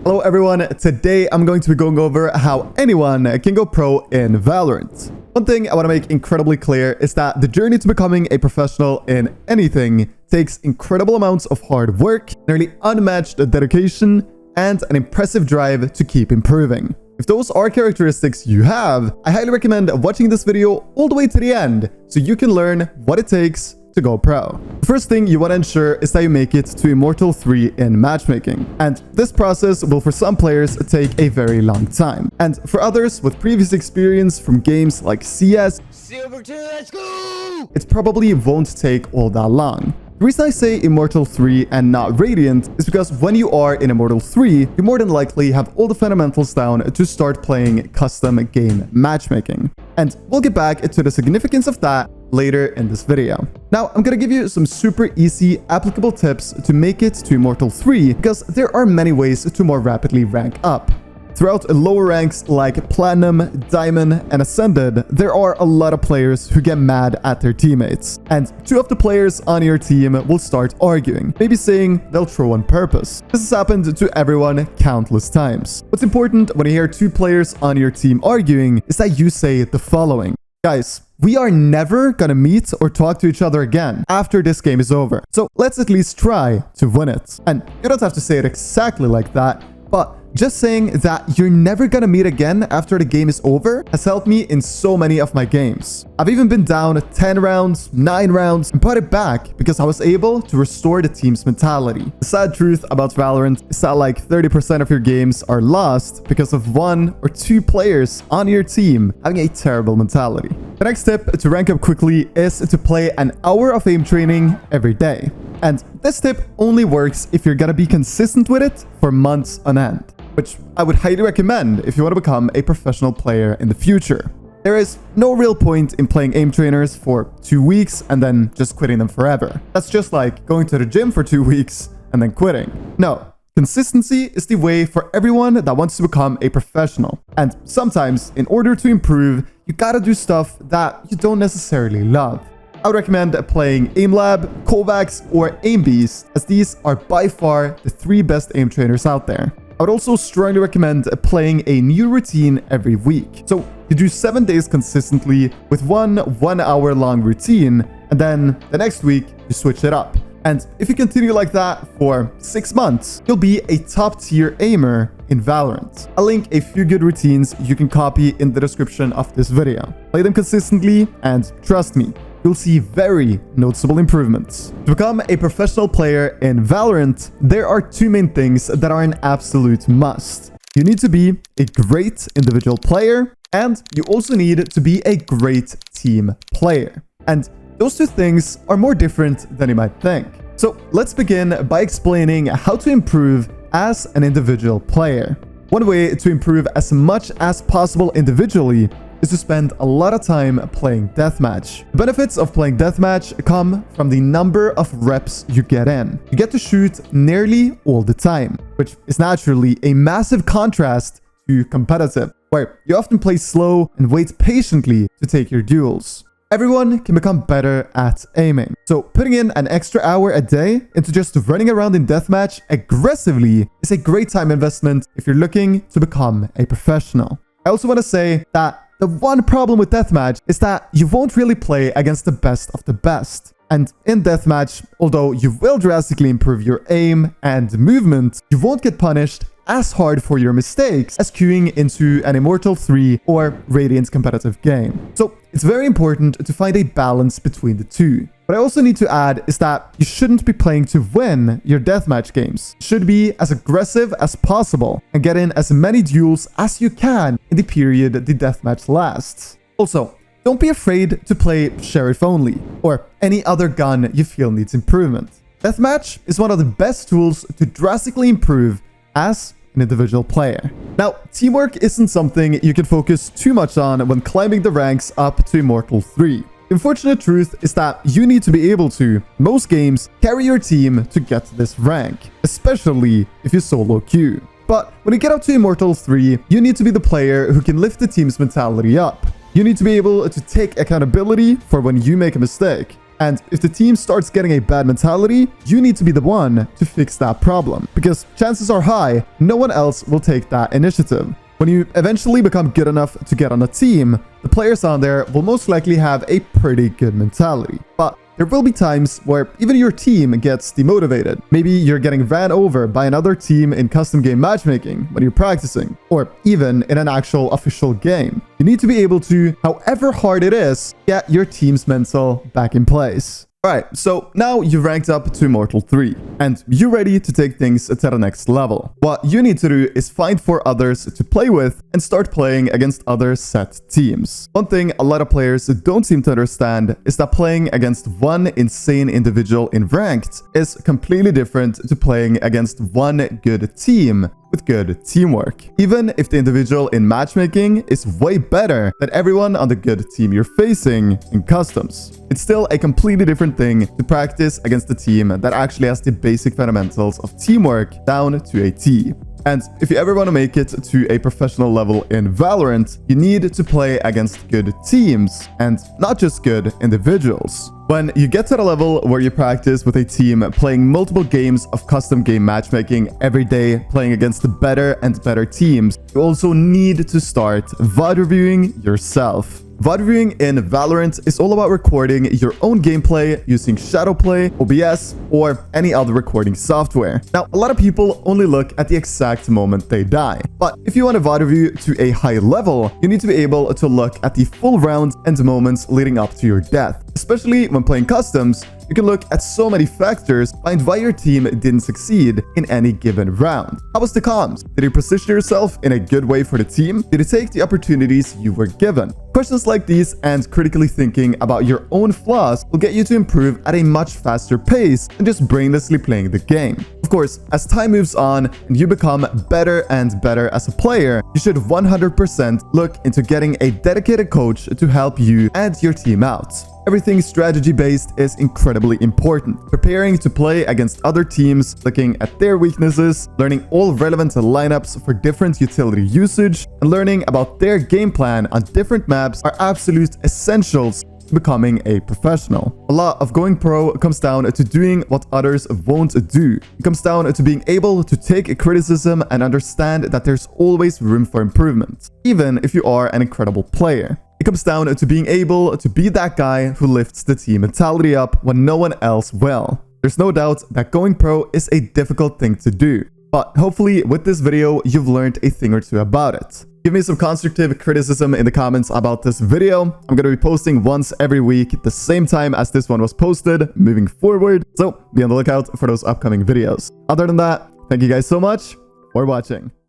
Hello everyone, today I'm going to be going over how anyone can go pro in Valorant. One thing I want to make incredibly clear is that the journey to becoming a professional in anything takes incredible amounts of hard work, nearly unmatched dedication, and an impressive drive to keep improving. If those are characteristics you have, I highly recommend watching this video all the way to the end so you can learn what it takes to go pro. The first thing you want to ensure is that you make it to Immortal 3 in matchmaking. And this process will for some players take a very long time. And for others with previous experience from games like CS, Silver 2, let's go! it probably won't take all that long. The reason I say Immortal 3 and not Radiant is because when you are in Immortal 3, you more than likely have all the fundamentals down to start playing custom game matchmaking. And we'll get back to the significance of that later in this video. Now, I'm gonna give you some super easy, applicable tips to make it to Immortal 3 because there are many ways to more rapidly rank up. Throughout lower ranks like Platinum, Diamond, and Ascended, there are a lot of players who get mad at their teammates. And two of the players on your team will start arguing, maybe saying they'll throw on purpose. This has happened to everyone countless times. What's important when you hear two players on your team arguing is that you say the following. Guys, we are never gonna meet or talk to each other again after this game is over. So let's at least try to win it. And you don't have to say it exactly like that, but just saying that you're never gonna meet again after the game is over has helped me in so many of my games. I've even been down 10 rounds, 9 rounds, and brought it back because I was able to restore the team's mentality. The sad truth about Valorant is that like 30% of your games are lost because of 1 or 2 players on your team having a terrible mentality. The next tip to rank up quickly is to play an hour of aim training every day. And this tip only works if you're gonna be consistent with it for months on end, which I would highly recommend if you want to become a professional player in the future. There is no real point in playing aim trainers for 2 weeks and then just quitting them forever. That's just like going to the gym for 2 weeks and then quitting. No, consistency is the way for everyone that wants to become a professional. And sometimes, in order to improve, you gotta do stuff that you don't necessarily love. I would recommend playing AimLab, KovaaKs, or AimBeast, as these are by far the 3 best aim trainers out there. I would also strongly recommend playing a new routine every week. So you do 7 days consistently with one 1 hour long routine, and then the next week you switch it up. And if you continue like that for 6 months, you'll be a top tier aimer in Valorant. I'll link a few good routines you can copy in the description of this video. Play them consistently and trust me, you'll see very noticeable improvements. To become a professional player in Valorant, there are 2 main things that are an absolute must. You need to be a great individual player, and you also need to be a great team player. And those 2 things are more different than you might think. So let's begin by explaining how to improve as an individual player. One way to improve as much as possible individually is to spend a lot of time playing deathmatch. The benefits of playing deathmatch come from the number of reps you get in. You get to shoot nearly all the time, which is naturally a massive contrast to competitive, where you often play slow and wait patiently to take your duels. Everyone can become better at aiming. So putting in an extra hour a day into just running around in deathmatch aggressively is a great time investment if you're looking to become a professional. I also want to say that the one problem with deathmatch is that you won't really play against the best of the best. And in deathmatch, although you will drastically improve your aim and movement, you won't get punished as hard for your mistakes as queuing into an Immortal 3 or Radiant competitive game. So it's very important to find a balance between the 2. What I also need to add is that you shouldn't be playing to win your deathmatch games. You should be as aggressive as possible and get in as many duels as you can in the period the deathmatch lasts. Also, don't be afraid to play Sheriff only or any other gun you feel needs improvement. Deathmatch is one of the best tools to drastically improve as an individual player. Now, teamwork isn't something you can focus too much on when climbing the ranks up to Immortal 3. The unfortunate truth is that you need to be able to, in most games, carry your team to get to this rank, especially if you solo queue. But when you get up to Immortal 3, you need to be the player who can lift the team's mentality up. You need to be able to take accountability for when you make a mistake. And if the team starts getting a bad mentality, you need to be the one to fix that problem, because chances are high no one else will take that initiative. When you eventually become good enough to get on a team, the players on there will most likely have a pretty good mentality. But there will be times where even your team gets demotivated. Maybe you're getting ran over by another team in custom game matchmaking when you're practicing, or even in an actual official game. You need to be able to, however hard it is, get your team's mental back in place. Alright, so now you've ranked up to Immortal 3, and you're ready to take things to the next level. What you need to do is find 4 others to play with and start playing against other set teams. One thing a lot of players don't seem to understand is that playing against one insane individual in ranked is completely different to playing against one good team with good teamwork. Even if the individual in matchmaking is way better than everyone on the good team you're facing in customs, it's still a completely different thing to practice against a team that actually has the basic fundamentals of teamwork down to a T. And if you ever want to make it to a professional level in Valorant, you need to play against good teams and not just good individuals. When you get to the level where you practice with a team playing multiple games of custom game matchmaking every day, playing against the better and better teams, you also need to start VOD reviewing yourself. VOD reviewing in Valorant is all about recording your own gameplay using Shadowplay, OBS, or any other recording software. Now, a lot of people only look at the exact moment they die. But if you want to VOD review to a high level, you need to be able to look at the full round and moments leading up to your death. Especially when playing customs, you can look at so many factors, find why your team didn't succeed in any given round. How was the comms? Did you position yourself in a good way for the team? Did you take the opportunities you were given? Questions like these and critically thinking about your own flaws will get you to improve at a much faster pace than just brainlessly playing the game. Of course, as time moves on and you become better and better as a player, you should 100% look into getting a dedicated coach to help you and your team out. Everything strategy-based is incredibly important. Preparing to play against other teams, looking at their weaknesses, learning all relevant lineups for different utility usage, and learning about their game plan on different maps are absolute essentials to becoming a professional. A lot of going pro comes down to doing what others won't do. It comes down to being able to take criticism and understand that there's always room for improvement, even if you are an incredible player. It comes down to being able to be that guy who lifts the team mentality up when no one else will. There's no doubt that going pro is a difficult thing to do, but hopefully with this video you've learned a thing or two about it. Give me some constructive criticism in the comments about this video. I'm going to be posting once every week at the same time as this one was posted moving forward, so be on the lookout for those upcoming videos. Other than that, thank you guys so much for watching.